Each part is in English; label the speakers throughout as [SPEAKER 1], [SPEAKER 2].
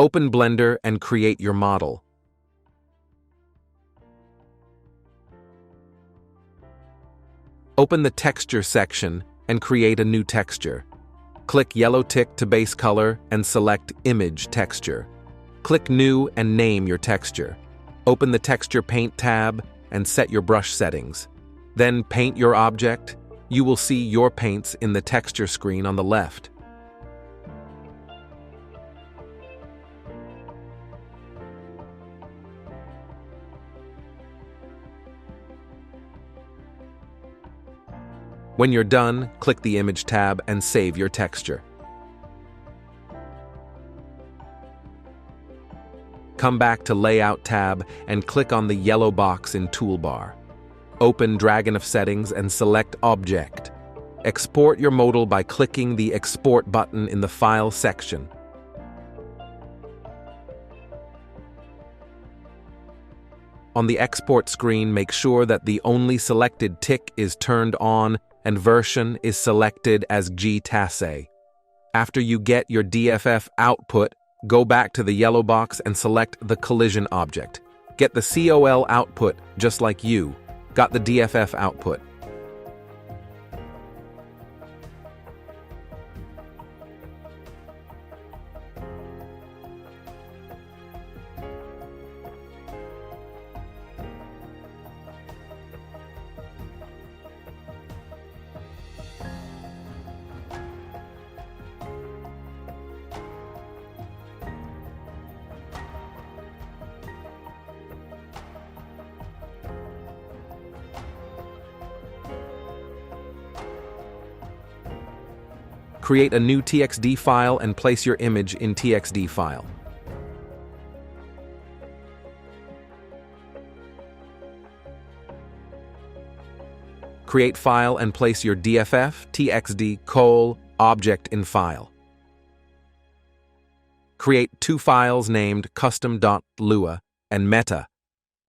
[SPEAKER 1] Open Blender and create your model. Open the Texture section and create a new texture. Click yellow tick to base color and select Image Texture. Click New and name your texture. Open the Texture Paint tab and set your brush settings. Then paint your object. You will see your paints in the texture screen on the left. When you're done, click the Image tab and save your texture. Come back to Layout tab and click on the yellow box in Toolbar. Open Dragon of Settings and select Object. Export your modal by clicking the Export button in the File section. On the export screen, make sure that the only selected tick is turned on and version is selected as mtasa. After you get your DFF output, go back to the yellow box and select the collision object. Get the COL output just like you got the DFF output. Create a new TXT file and place your image in TXT file. Create file and place your DFF, TXT, object in file. Create two files named custom.lua and meta,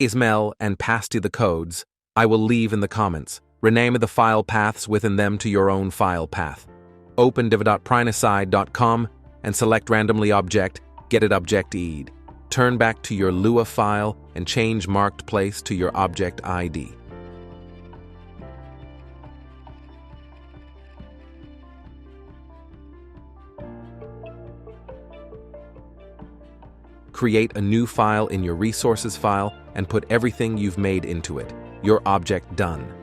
[SPEAKER 1] ismel, and pass to the codes I will leave in the comments. Rename the file paths within them to your own file path. Open div.prinoside.com and select randomly object, get it object-ed. Turn back to your Lua file and change marked place to your object ID. Create a new file in your resources file and put everything you've made into it. Your object done.